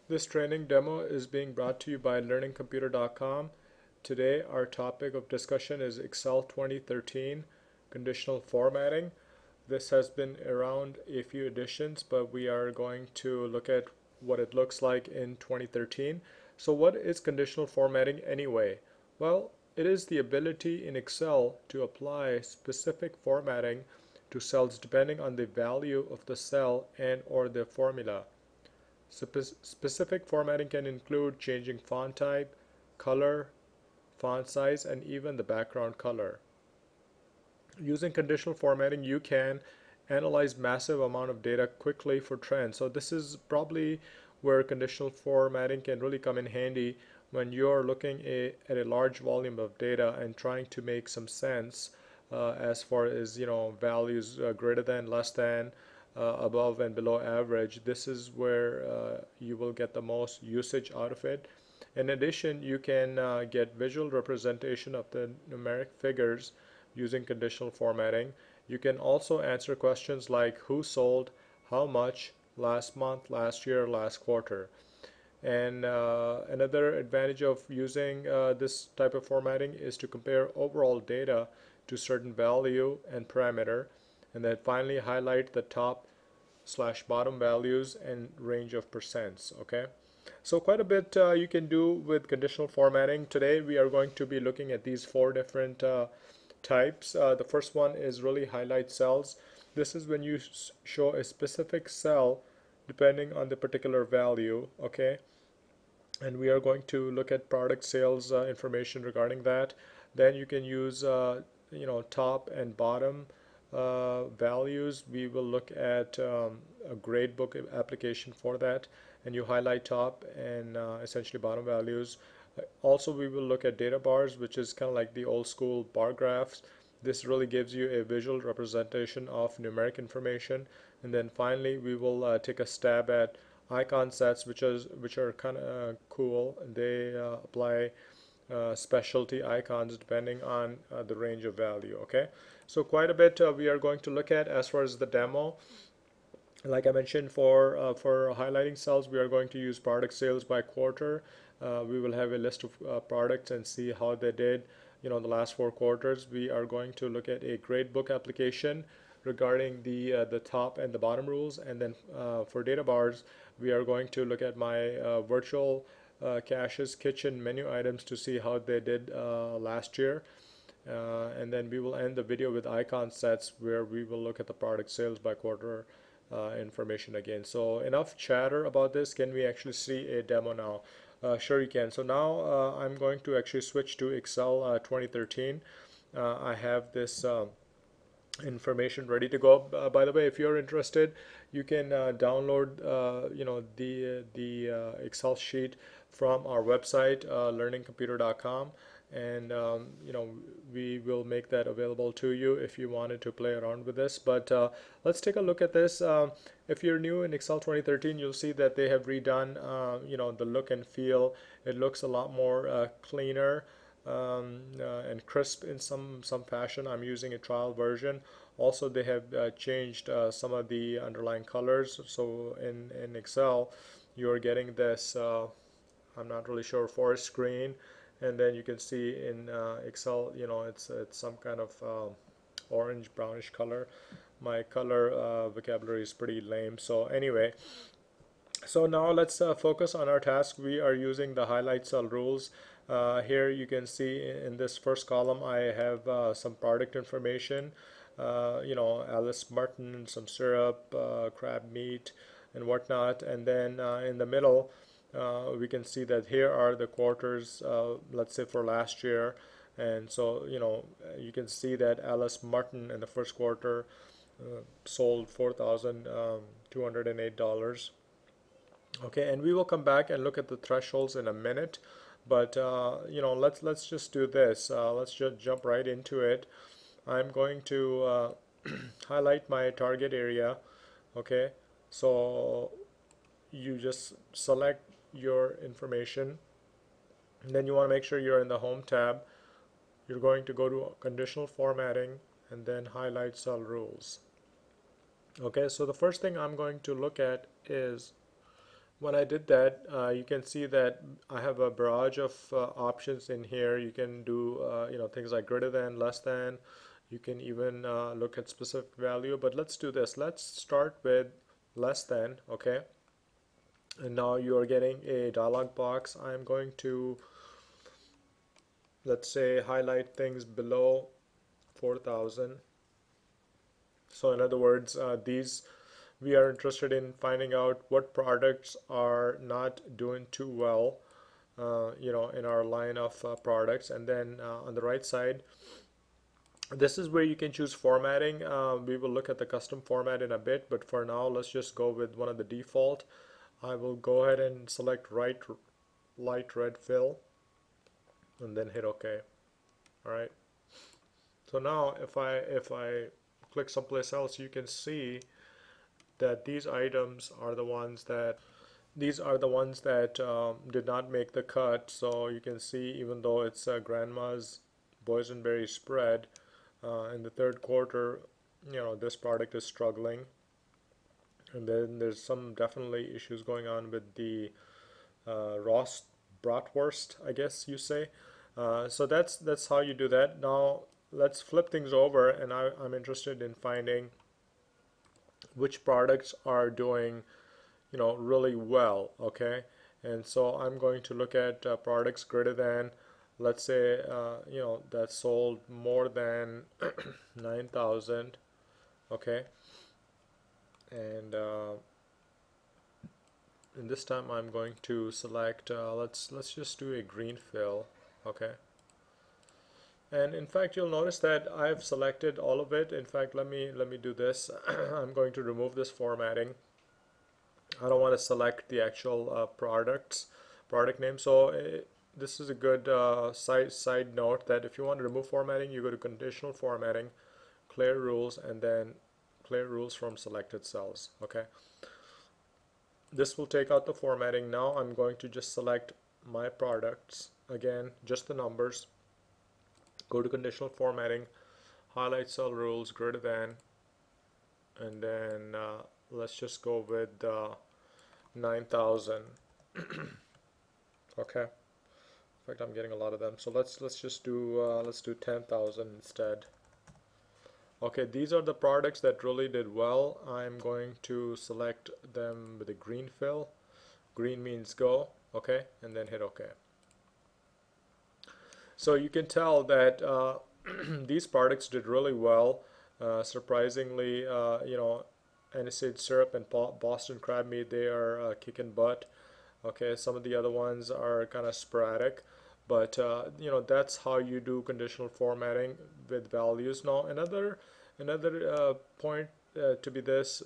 This training demo is being brought to you by learningcomputer.com. Today our topic of discussion is Excel 2013 conditional formatting. This has been around a few editions, but we are going to look at what it looks like in 2013. So what is conditional formatting anyway? Well, it is the ability in Excel to apply specific formatting to cells depending on the value of the cell and or the formula. Specific formatting can include changing font type, color, font size, and even the background color. Using conditional formatting, you can analyze massive amount of data quickly for trends. So this is probably where conditional formatting can really come in handy when you're looking at a large volume of data and trying to make some sense as far as values greater than, less than, above and below average. This is where you will get the most usage out of it. In addition, you can get visual representation of the numeric figures using conditional formatting. You can also answer questions like who sold, how much, last month, last year, last quarter. And another advantage of using this type of formatting is to compare overall data to certain value and parameter, and then finally highlight the top slash bottom values and range of percents. Okay, so quite a bit you can do with conditional formatting. Today we are going to be looking at these four different types. The first one is really highlight cells. This is when you show a specific cell depending on the particular value. Okay, and we are going to look at product sales information regarding that. Then you can use top and bottom values. We will look at a gradebook application for that, and you highlight top and essentially bottom values. Also, we will look at data bars, which is kind of like the old school bar graphs. This really gives you a visual representation of numeric information. And then finally, we will take a stab at icon sets, which are kind of cool. They apply specialty icons depending on the range of value. Okay, so quite a bit we are going to look at as far as the demo. Like I mentioned, for highlighting cells, we are going to use product sales by quarter. We will have a list of products and see how they did, the last 4 quarters. We are going to look at a gradebook application regarding the top and the bottom rules, and then for data bars, we are going to look at my virtual caches kitchen menu items to see how they did last year. And then we will end the video with icon sets where we will look at the product sales by quarter information again. So enough chatter about this. Can we actually see a demo now? Sure you can. So now I'm going to actually switch to Excel 2013. I have this information ready to go. By the way, if you're interested, you can download the Excel sheet from our website, learningcomputer.com, and we will make that available to you if you wanted to play around with this. But let's take a look at this. If you're new in Excel 2013, you'll see that they have redone the look and feel. It looks a lot more cleaner and crisp in some fashion. I'm using a trial version. Also, they have changed some of the underlying colors. So in Excel, you're getting this I'm not really sure, forest green, and then you can see in Excel, it's some kind of orange brownish color. My color vocabulary is pretty lame. So anyway, so now let's focus on our task. We are using the highlight cell rules. Here you can see in this first column I have some product information, Alice mutton, some syrup, crab meat, and whatnot. And then in the middle we can see that here are the quarters, let's say for last year. And so you can see that Alice mutton in the first quarter sold $4,208. Okay, and we will come back and look at the thresholds in a minute, but let's just do this. Let's just jump right into it. I'm going to highlight my target area. Okay, so you just select your information, and then you want to make sure you're in the home tab. You're going to go to conditional formatting and then highlight cell rules. Okay, so the first thing I'm going to look at is When I did that, you can see that I have a barrage of options in here. You can do things like greater than, less than. You can even look at specific value, but let's do this. Let's start with less than, okay? And now you are getting a dialog box. I'm going to, let's say, highlight things below 4,000. So in other words, these we are interested in finding out what products are not doing too well, in our line of products. And then on the right side, this is where you can choose formatting. We will look at the custom format in a bit, but for now, let's just go with one of the default. I will go ahead and select light red fill and then hit OK. All right. So now if I click someplace else, you can see that these are the ones that did not make the cut. So you can see, even though it's grandma's boysenberry spread, in the third quarter, this product is struggling. And then there's some definitely issues going on with the roast bratwurst, I guess you say. So that's how you do that. Now let's flip things over, and I'm interested in finding which products are doing really well. Okay, and so I'm going to look at products greater than, let's say, that sold more than 9,000. Okay, and and this time I'm going to select, let's just do a green fill. Okay, and in fact you'll notice that I've selected all of it. In fact, let me do this. I'm going to remove this formatting. I don't want to select the actual product name. So this is a good side note, that if you want to remove formatting, you go to conditional formatting, clear rules, and then clear rules from selected cells. Okay, this will take out the formatting. Now I'm going to just select my products again, just the numbers, go to conditional formatting, highlight cell rules greater than, and then let's just go with 9,000. Okay. In fact, I'm getting a lot of them. So let's just do 10,000 instead. Okay, these are the products that really did well. I'm going to select them with a green fill. Green means go. Okay, and then hit OK. So you can tell that these products did really well. Surprisingly, aniseed syrup and Boston crab meat, they are kicking butt. Okay, some of the other ones are kind of sporadic, but that's how you do conditional formatting with values. Now another point to this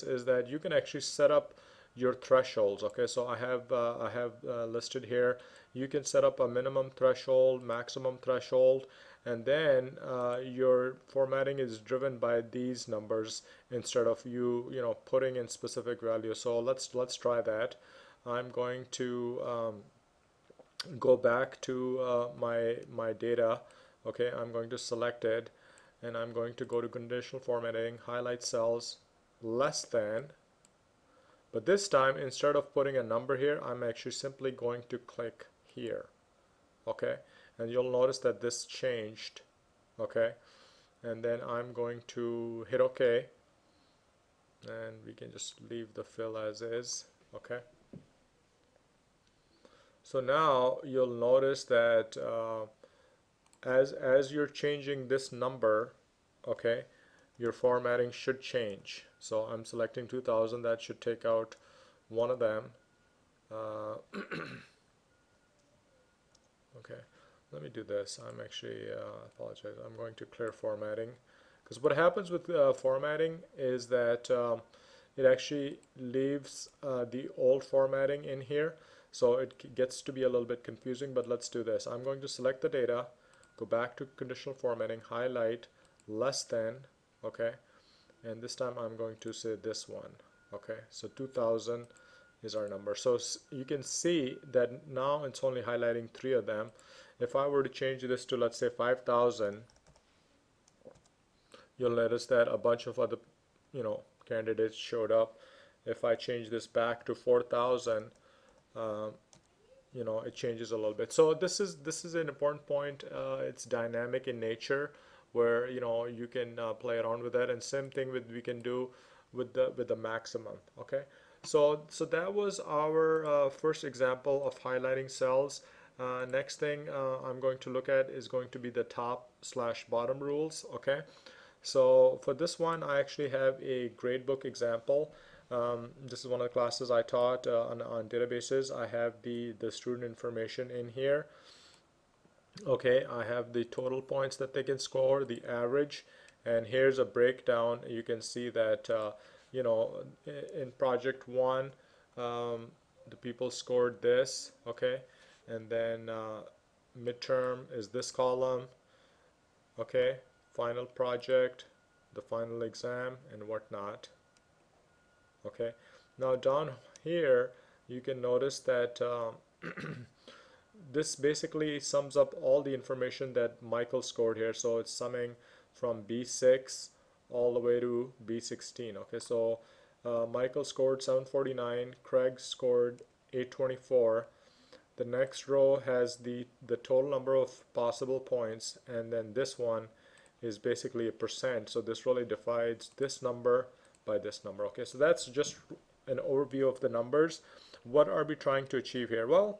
is that you can actually set up your thresholds. Okay, so I have listed here. You can set up a minimum threshold, maximum threshold, and then your formatting is driven by these numbers instead of putting in specific values. So let's try that. I'm going to go back to my data. Okay, I'm going to select it, and I'm going to go to conditional formatting, highlight cells less than, but this time instead of putting a number here, I'm actually simply going to click here. Okay, and you'll notice that this changed. Okay, and then I'm going to hit OK, and we can just leave the fill as is. Okay, so now you'll notice that as you're changing this number, okay, your formatting should change. So I'm selecting 2000. That should take out one of them. Okay, let me do this. I'm actually apologize. I'm going to clear formatting, because what happens with formatting is that it actually leaves the old formatting in here, so it gets to be a little bit confusing. But let's do this. I'm going to select the data, go back to conditional formatting, highlight less than. Okay, and this time I'm going to say this one. Okay, so 2000 is our number. So you can see that now it's only highlighting 3 of them. If I were to change this to, let's say, 5,000, you'll notice that a bunch of other candidates showed up, if I change this back to 4,000, um, you know, it changes a little bit. So this is an important point. It's dynamic in nature, where you know you can play around with that, and same thing with we can do with the maximum. Okay, so that was our first example of highlighting cells. Next thing I'm going to look at is going to be the top slash bottom rules. Okay, so for this one, I actually have a gradebook example. This is one of the classes I taught on databases. I have the student information in here. Okay, I have the total points that they can score, the average, and here's a breakdown. You can see that you know, in project one, the people scored this. Okay, and then midterm is this column. Okay, final project, the final exam, and whatnot. Okay, now down here you can notice that this basically sums up all the information that Michael scored here. So it's summing from B6 all the way to B16. Okay, so Michael scored 749, Craig scored 824. The next row has the total number of possible points, and then this one is basically a percent. So this really divides this number by this number. Okay, so that's just an overview of the numbers. What are we trying to achieve here? Well,